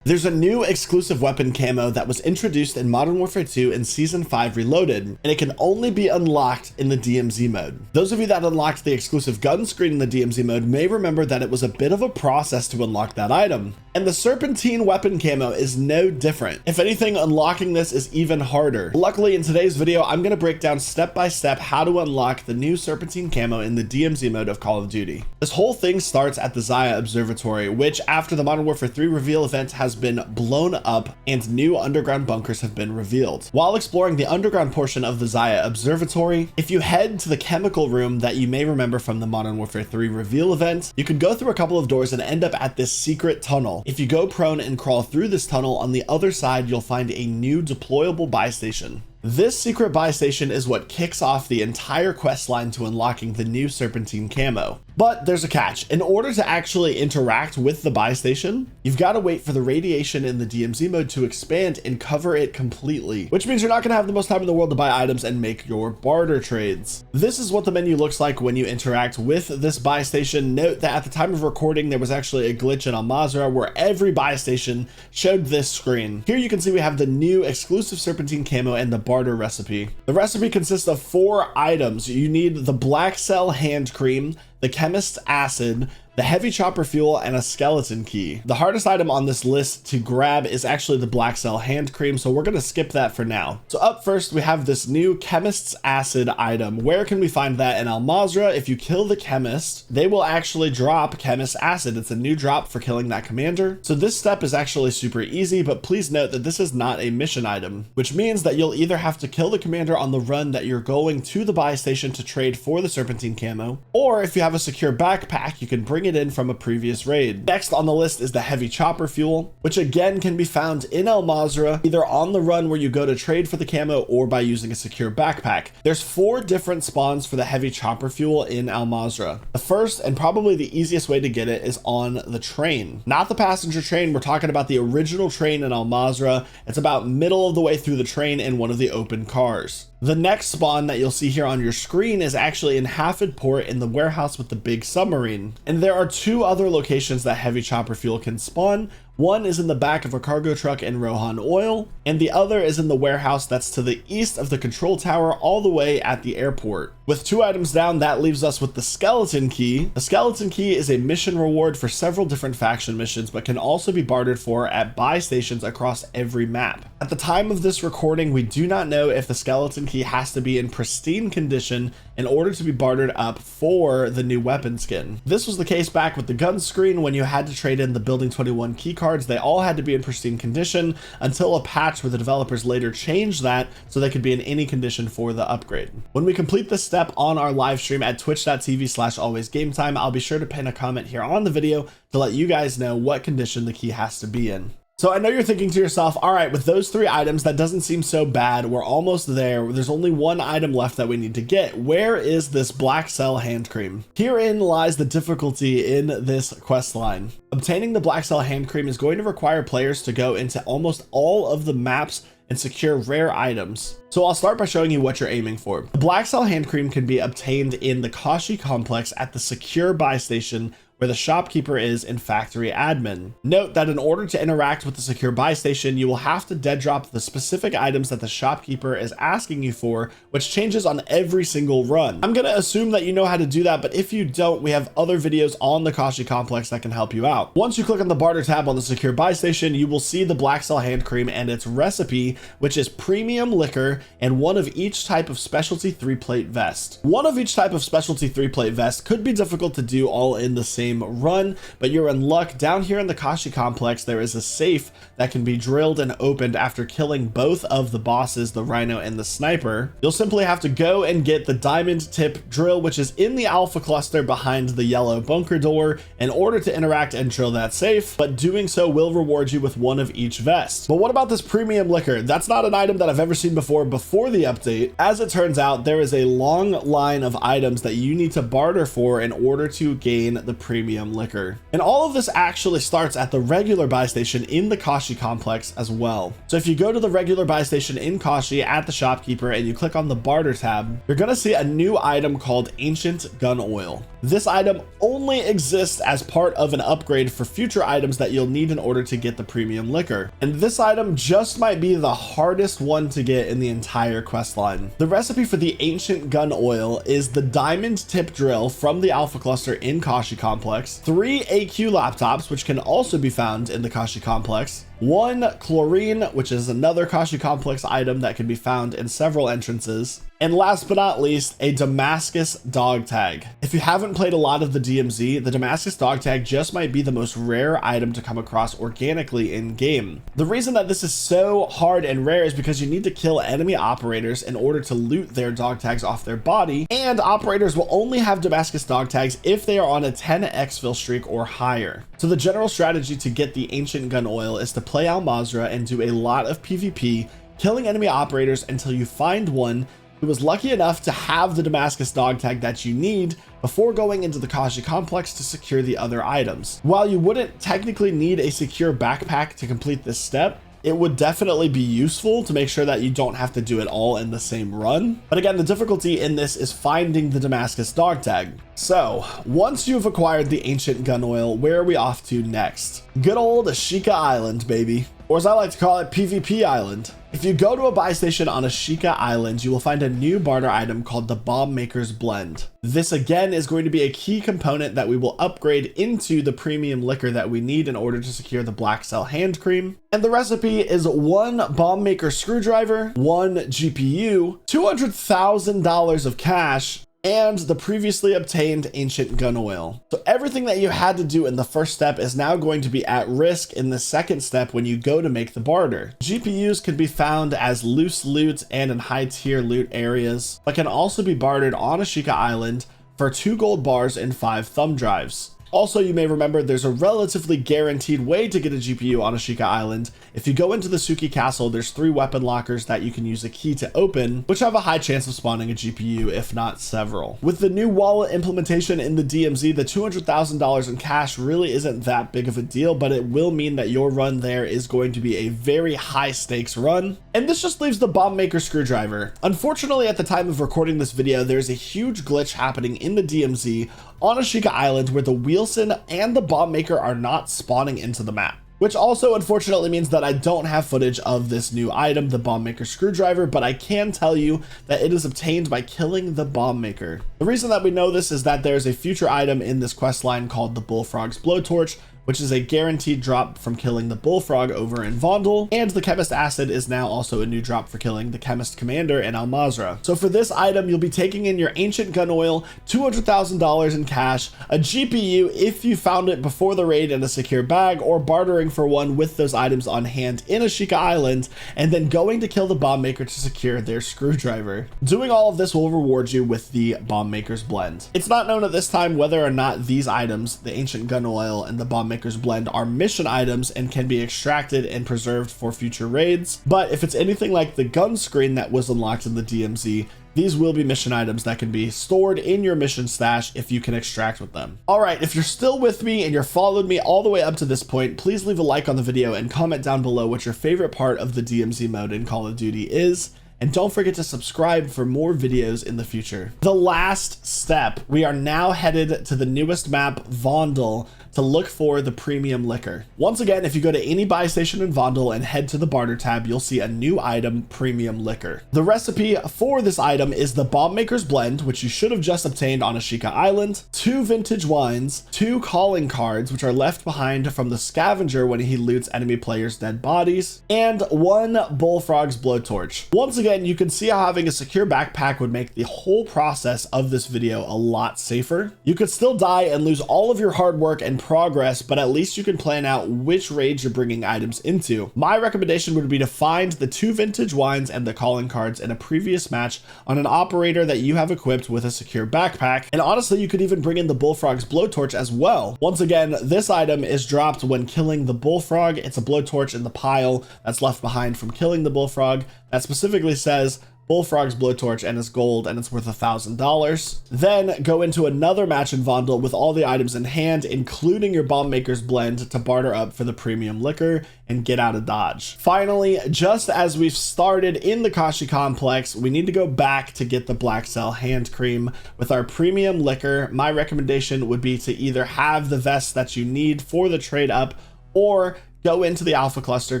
There's a new exclusive weapon camo that was introduced in Modern Warfare 2 in Season 5 Reloaded, and it can only be unlocked in the DMZ mode. Those of you that unlocked the exclusive gun screen in the DMZ mode may remember that it was a bit of a process to unlock that item. And the Serpentine weapon camo is no different. If anything, unlocking this is even harder. Luckily, in today's video, I'm going to break down step by step how to unlock the new Serpentine camo in the DMZ mode of Call of Duty. This whole thing starts at the Zaya Observatory, which after the Modern Warfare 3 reveal event has been blown up and new underground bunkers have been revealed. While exploring the underground portion of the Zaya Observatory, if you head to the chemical room that you may remember from the Modern Warfare 3 reveal event, you can go through a couple of doors and end up at this secret tunnel. If you go prone and crawl through this tunnel, on the other side you'll find a new deployable buy station. This secret buy station is what kicks off the entire quest line to unlocking the new Serpentine camo. But there's a catch. In order to actually interact with the buy station, you've got to wait for the radiation in the DMZ mode to expand and cover it completely, which means you're not going to have the most time in the world to buy items and make your barter trades. This is what the menu looks like when you interact with this buy station. Note that at the time of recording, there was actually a glitch in Al Mazrah where every buy station showed this screen. Here you can see we have the new exclusive Serpentine camo and the barter recipe. The recipe consists of 4 items. You need the Black Cell hand cream, the Chemist's acid, the heavy chopper fuel, and a skeleton key. The hardest item on this list to grab is actually the Black Cell hand cream, so we're gonna skip that for now. So up first, we have this new Chemist's acid item. Where can we find that? In Al Mazrah, if you kill the Chemist, they will actually drop Chemist's acid. It's a new drop for killing that commander. So this step is actually super easy, but please note that this is not a mission item, which means that you'll either have to kill the commander on the run that you're going to the buy station to trade for the Serpentine camo, or if you have a secure backpack, you can bring it in from a previous raid. Next on the list is the heavy chopper fuel, which again can be found in Al Mazrah, either on the run where you go to trade for the camo or by using a secure backpack. There's 4 different spawns for the heavy chopper fuel in Al Mazrah. The first and probably the easiest way to get it is on the train. Not the passenger train, we're talking about the original train in Al Mazrah. It's about middle of the way through the train in one of the open cars. The next spawn that you'll see here on your screen is actually in Hafid Port in the warehouse with the big submarine. And there are 2 other locations that heavy chopper fuel can spawn. One is in the back of a cargo truck in Rohan Oil, and the other is in the warehouse that's to the east of the control tower all the way at the airport. With 2 items down, that leaves us with the skeleton key. The skeleton key is a mission reward for several different faction missions, but can also be bartered for at buy stations across every map. At the time of this recording, we do not know if the skeleton key has to be in pristine condition in order to be bartered up for the new weapon skin. This was the case back with the gun screen when you had to trade in the Building 21 key cards. They all had to be in pristine condition until a patch where the developers later changed that so they could be in any condition for the upgrade. When we complete this step on our live stream at twitch.tv/AlwaysGameTime, I'll be sure to pin a comment here on the video to let you guys know what condition the key has to be in. So I know you're thinking to yourself, all right, with those 3 items, that doesn't seem so bad. We're almost there. There's only 1 item left that we need to get. Where is this Black Cell hand cream? Herein lies the difficulty in this quest line. Obtaining the Black Cell hand cream is going to require players to go into almost all of the maps and secure rare items. So I'll start by showing you what you're aiming for. The Black Cell hand cream can be obtained in the Kashi complex at the secure buy station where the shopkeeper is in factory admin. Note that in order to interact with the secure buy station, you will have to dead drop the specific items that the shopkeeper is asking you for, which changes on every single run. I'm gonna assume that you know how to do that, but if you don't, we have other videos on the Kashi complex that can help you out. Once you click on the barter tab on the secure buy station, you will see the Black Cell hand cream and its recipe, which is premium liquor and 1 of each type of specialty 3-plate vest. 1 of each type of specialty 3-plate vest could be difficult to do all in the same run, but you're in luck. Down here in the Kashi complex, there is a safe that can be drilled and opened after killing both of the bosses, the Rhino and the Sniper. You'll simply have to go and get the diamond tip drill, which is in the Alpha cluster behind the yellow bunker door, in order to interact and drill that safe, but doing so will reward you with 1 of each vest. But what about this premium liquor? That's not an item that I've ever seen before the update. As it turns out, there is a long line of items that you need to barter for in order to gain the premium premium liquor. And all of this actually starts at the regular buy station in the Kashi complex as well. So if you go to the regular buy station in Kashi at the shopkeeper and you click on the barter tab, you're gonna see a new item called Ancient Gun Oil. This item only exists as part of an upgrade for future items that you'll need in order to get the premium liquor. And this item just might be the hardest one to get in the entire quest line. The recipe for the Ancient Gun Oil is the diamond tip drill from the Alpha Cluster in Kashi Complex, 3 AQ laptops, which can also be found in the Kashi Complex, 1 chlorine, which is another Kashi Complex item that can be found in several entrances, and last but not least, a Damascus Dog Tag. If you haven't played a lot of the DMZ, the Damascus Dog Tag just might be the most rare item to come across organically in game. The reason that this is so hard and rare is because you need to kill enemy operators in order to loot their dog tags off their body, and operators will only have Damascus Dog Tags if they are on a 10 exfil streak or higher. So the general strategy to get the Ancient Gun Oil is to play Al Mazrah and do a lot of PvP, killing enemy operators until you find one who was lucky enough to have the Damascus Dog Tag that you need before going into the Kashi complex to secure the other items. While you wouldn't technically need a secure backpack to complete this step, it would definitely be useful to make sure that you don't have to do it all in the same run. But again, the difficulty in this is finding the Damascus Dog Tag. So once you've acquired the Ancient Gun Oil, where are we off to next? Good old Ashika Island, baby. Or as I like to call it, PvP Island. If you go to a buy station on Ashika Island, you will find a new barter item called the Bomb Maker's Blend. This again is going to be a key component that we will upgrade into the premium liquor that we need in order to secure the Black Cell hand cream. And the recipe is 1 Bomb Maker screwdriver, 1 GPU, $200,000 of cash, and the previously obtained Ancient Gun Oil. So everything that you had to do in the first step is now going to be at risk in the second step when you go to make the barter. GPUs can be found as loose loot and in high tier loot areas, but can also be bartered on Ashika Island for 2 gold bars and 5 thumb drives. Also, you may remember there's a relatively guaranteed way to get a GPU on Ashika Island. If you go into the Suki Castle, there's 3 weapon lockers that you can use a key to open, which have a high chance of spawning a GPU, if not several. With the new wallet implementation in the DMZ, the $200,000 in cash really isn't that big of a deal, but it will mean that your run there is going to be a very high stakes run. And this just leaves the Bomb Maker screwdriver. Unfortunately, at the time of recording this video, there's a huge glitch happening in the DMZ on Ashika Island where the Wheelson and the Bomb Maker are not spawning into the map. Which also unfortunately means that I don't have footage of this new item, the Bomb Maker screwdriver, but I can tell you that it is obtained by killing the Bomb Maker. The reason that we know this is that there's a future item in this quest line called the Bullfrog's Blowtorch, which is a guaranteed drop from killing the Bullfrog over in Vondel, and the Chemist Acid is now also a new drop for killing the Chemist Commander in Al Mazrah. So for this item, you'll be taking in your Ancient Gun Oil, $200,000 in cash, a GPU if you found it before the raid in a secure bag, or bartering for one with those items on hand in Ashika Island, and then going to kill the Bomb Maker to secure their screwdriver. Doing all of this will reward you with the Bomb Maker's Blend. It's not known at this time whether or not these items, the Ancient Gun Oil and the Bomb Maker's Blend, are mission items and can be extracted and preserved for future raids, but if it's anything like the gun screen that was unlocked in the DMZ, these will be mission items that can be stored in your mission stash if you can extract with them. All right, if you're still with me and you're followed me all the way up to this point, please leave a like on the video and comment down below what your favorite part of the DMZ mode in Call of Duty is. And don't forget to subscribe for more videos in the future. The last step, we are now headed to the newest map, Vondel, to look for the premium liquor. Once again, if you go to any buy station in Vondel and head to the barter tab, you'll see a new item, premium liquor. The recipe for this item is the Bomb Maker's Blend, which you should have just obtained on Ashika Island, 2 vintage wines, 2 calling cards, which are left behind from the scavenger when he loots enemy players' dead bodies, and 1 Bullfrog's Blowtorch. Once again, you can see how having a secure backpack would make the whole process of this video a lot safer. You could still die and lose all of your hard work and progress, but at least you can plan out which raids you're bringing items into. My recommendation would be to find the 2 vintage wines and the calling cards in a previous match on an operator that you have equipped with a secure backpack, and honestly you could even bring in the Bullfrog's Blowtorch as well. Once again, this item is dropped when killing the Bullfrog. It's a blowtorch in the pile that's left behind from killing the Bullfrog that specifically says Bullfrog's blowtorch, and it's gold, and it's worth $1,000. Then go into another match in Vondel with all the items in hand, including your bomb maker's blend, to barter up for the premium liquor and get out of Dodge. Finally, just as we've started in the Kashi complex, we need to go back to get the Black Cell hand cream. With our premium liquor, my recommendation would be to either have the vest that you need for the trade up, or go into the Alpha Cluster,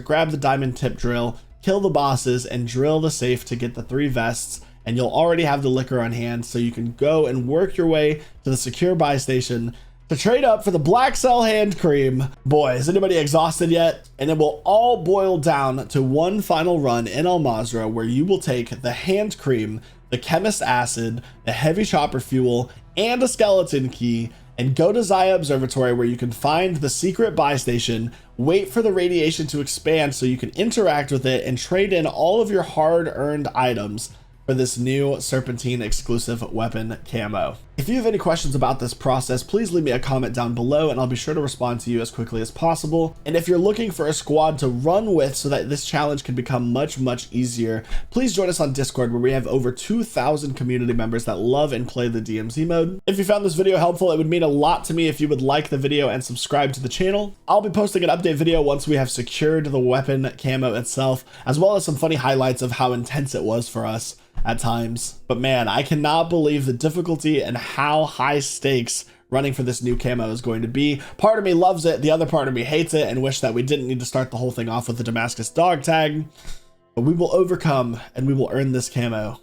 grab the diamond tip drill, kill the bosses, and drill the safe to get the 3 vests, and you'll already have the liquor on hand, so you can go and work your way to the secure buy station to trade up for the Black Cell hand cream. Boy, is anybody exhausted yet? And it will all boil down to one final run in Al Mazrah, where you will take the hand cream, the chemist acid, the heavy chopper fuel, and a skeleton key, and go to Zaya Observatory, where you can find the secret buy station, wait for the radiation to expand so you can interact with it and trade in all of your hard-earned items for this new Serpentine exclusive weapon camo. If you have any questions about this process, please leave me a comment down below and I'll be sure to respond to you as quickly as possible. And if you're looking for a squad to run with so that this challenge can become much easier, please join us on Discord, where we have over 2,000 community members that love and play the DMZ mode. If you found this video helpful, it would mean a lot to me if you would like the video and subscribe to the channel. I'll be posting an update video once we have secured the weapon camo itself, as well as some funny highlights of how intense it was for us at times. But man, I cannot believe the difficulty and how high stakes running for this new camo is going to be. Part of me loves it, the other part of me hates it and wish that we didn't need to start the whole thing off with the Damascus Dog Tag. But we will overcome and we will earn this camo.